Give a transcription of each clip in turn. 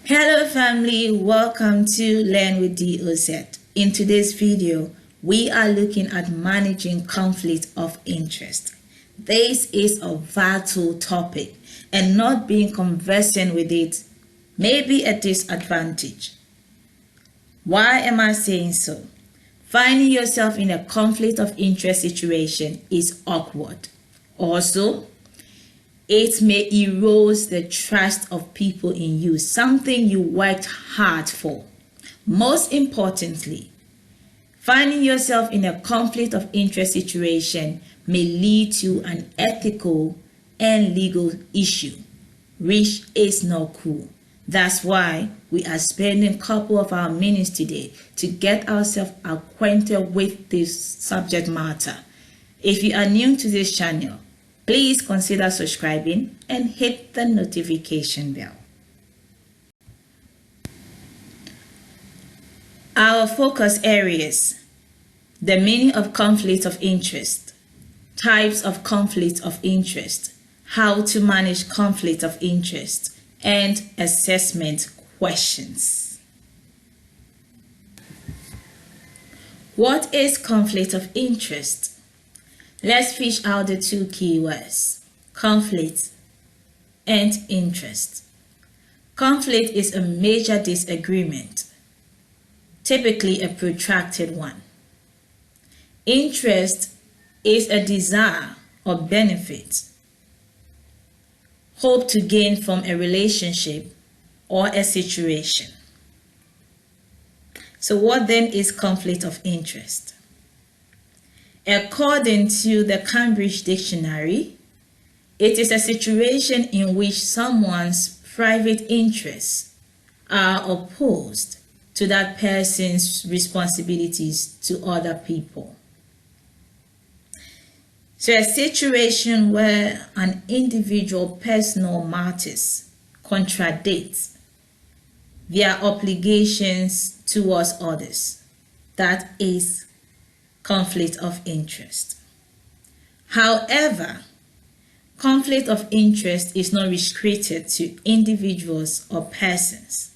Hello family, welcome to Learn with DOZ. In today's video, we are looking at managing conflict of interest. This is a vital topic and not being conversant with it may be a disadvantage. Why am I saying so? Finding yourself in a conflict of interest situation is awkward. Also, it may erode the trust of people in you, something you worked hard for. Most importantly, finding yourself in a conflict of interest situation may lead to an ethical and legal issue, which is not cool. That's why we are spending a couple of our minutes today to get ourselves acquainted with this subject matter. If you are new to this channel, please consider subscribing and hit the notification bell. Our focus areas: the meaning of conflict of interest, types of conflict of interest, how to manage conflict of interest, and assessment questions. What is conflict of interest? Let's fish out the two keywords, conflict and interest. Conflict is a major disagreement, typically a protracted one. Interest is a desire or benefit, hope to gain from a relationship or a situation. So what then is conflict of interest? According to the Cambridge Dictionary, it is a situation in which someone's private interests are opposed to that person's responsibilities to other people. So a situation where an individual personal matters contradict their obligations towards others. That is conflict of interest. However, conflict of interest is not restricted to individuals or persons.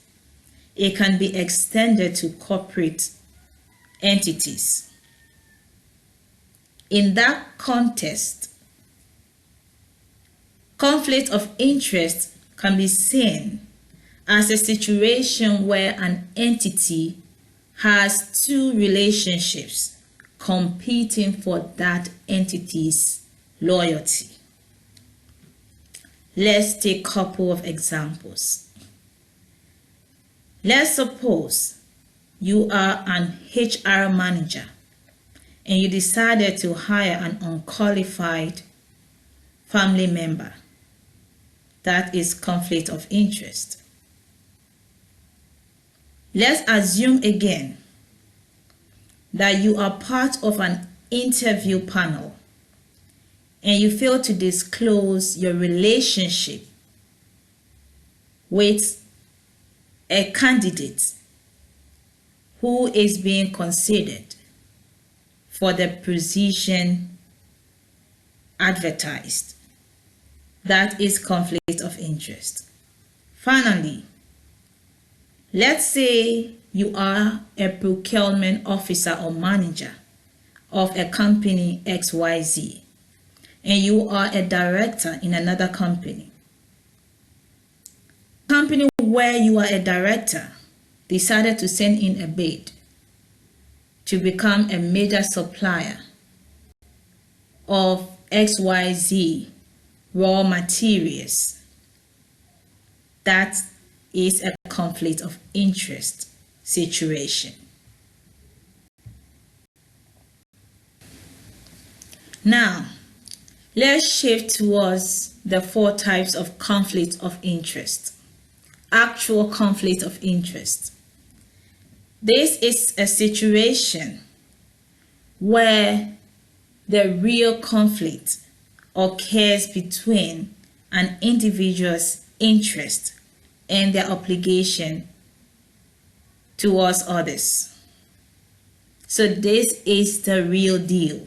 It can be extended to corporate entities. In that context, conflict of interest can be seen as a situation where an entity has two relationships competing for that entity's loyalty. Let's take a couple of examples. Let's suppose you are an HR manager and you decided to hire an unqualified family member. That is conflict of interest. Let's assume again that you are part of an interview panel and you fail to disclose your relationship with a candidate who is being considered for the position advertised. That is conflict of interest. Finally, let's say you are a procurement officer or manager of a company XYZ, and you are a director in another company. The company where you are a director decided to send in a bid to become a major supplier of XYZ raw materials. That is a conflict of interest situation. Now, let's shift towards the four types of conflict of interest. Actual conflict of interest. This is a situation where the real conflict occurs between an individual's interest and their obligation towards others. So this is the real deal.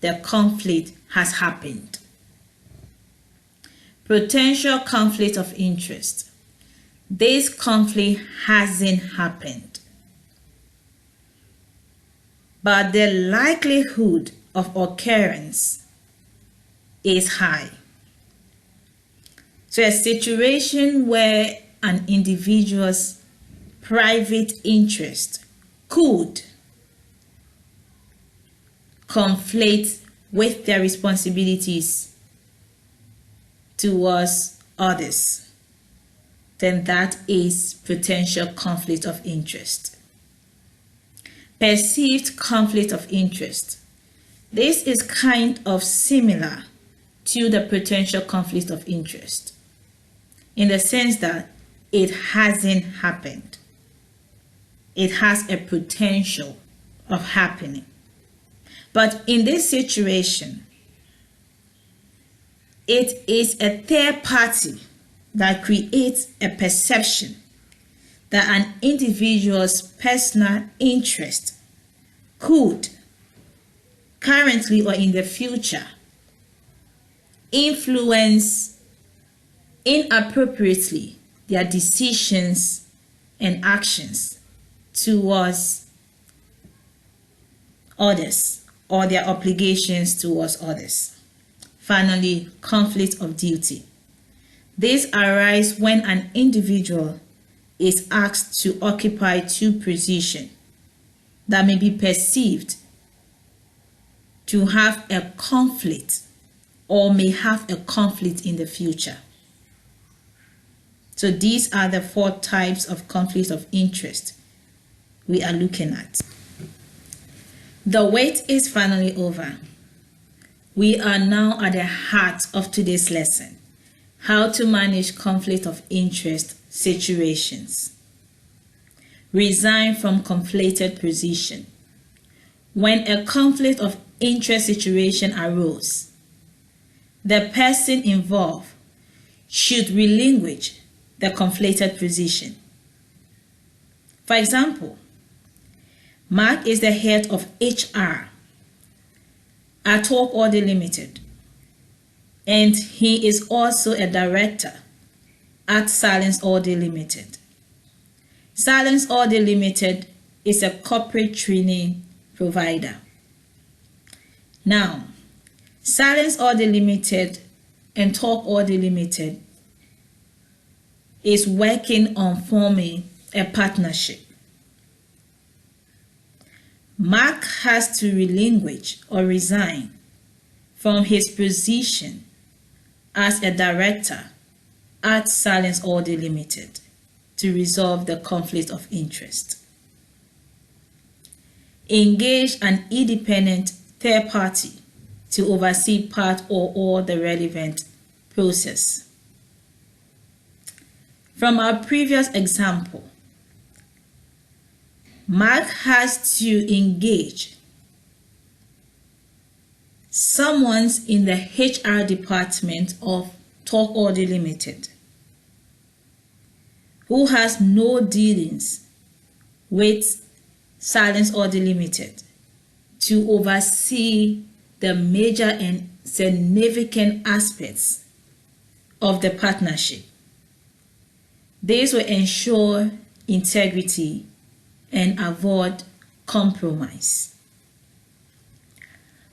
The conflict has happened. Potential conflict of interest. this conflict hasn't happened, but the likelihood of occurrence is high. So a situation where an individual's private interest could conflict with their responsibilities towards others, then that is potential conflict of interest. Perceived conflict of interest. This is kind of similar to the potential conflict of interest in the sense that it hasn't happened. It has a potential of happening. But in this situation, it is a third party that creates a perception that an individual's personal interest could, currently or in the future, influence inappropriately their decisions and actions towards others or their obligations towards others. Finally, conflict of duty. This arises when an individual is asked to occupy two positions that may be perceived to have a conflict or may have a conflict in the future. So these are the 4 types of conflict of interest we are looking at. The wait is finally over. We are now at the heart of today's lesson: how to manage conflict of interest situations. Resign from conflicted position. When a conflict of interest situation arose, the person involved should relinquish the conflicted position. For example, Mark is the head of HR at Talk Order Limited, and he is also a director at Silence Order Limited. Silence Order Limited is a corporate training provider. Now, Silence Order Limited and Talk Order Limited is working on forming a partnership. Mark has to relinquish or resign from his position as a director at Silence Order Limited to resolve the conflict of interest. Engage an independent third party to oversee part or all the relevant process. From our previous example, Mark has to engage someone in the HR department of Talk Order Limited who has no dealings with Silence Order Limited to oversee the major and significant aspects of the partnership. This will ensure integrity and avoid compromise.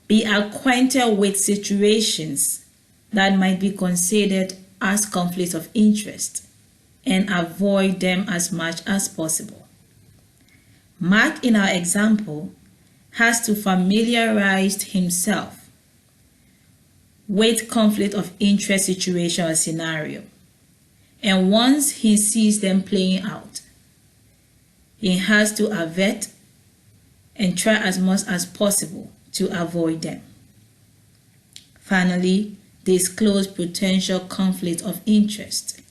Be acquainted with situations that might be considered as conflicts of interest and avoid them as much as possible. Mark, in our example, has to familiarize himself with conflict of interest situation or scenario, and once he sees them playing out, he has to avert and try as much as possible to avoid them. Finally, disclose potential conflict of interest.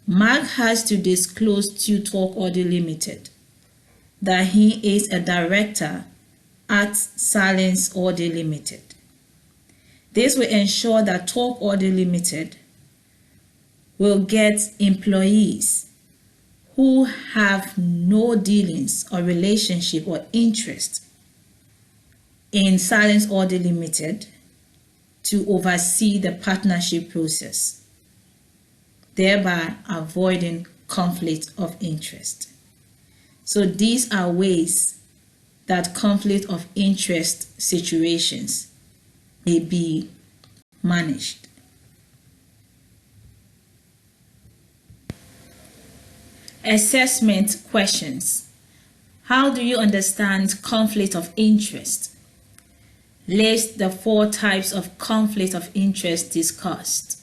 Mark has to disclose to Talk Order Limited that he is a director at Silence Order Limited. This will ensure that Talk Order Limited will get employees who have no dealings or relationship or interest in Silence Order Limited to oversee the partnership process. thereby avoiding conflict of interest. So these are ways that conflict of interest situations may be managed. Assessment questions. How do you understand conflict of interest? List the 4 types of conflict of interest discussed.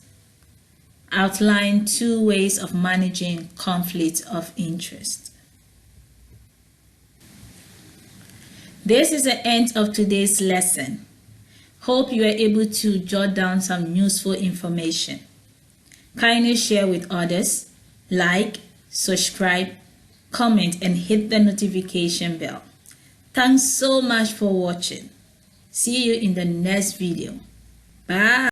Outline 2 ways of managing conflict of interest. This is the end of today's lesson. Hope you are able to jot down some useful information. Kindly share with others, like, subscribe, comment, and hit the notification bell. Thanks so much for watching. See you in the next video. Bye.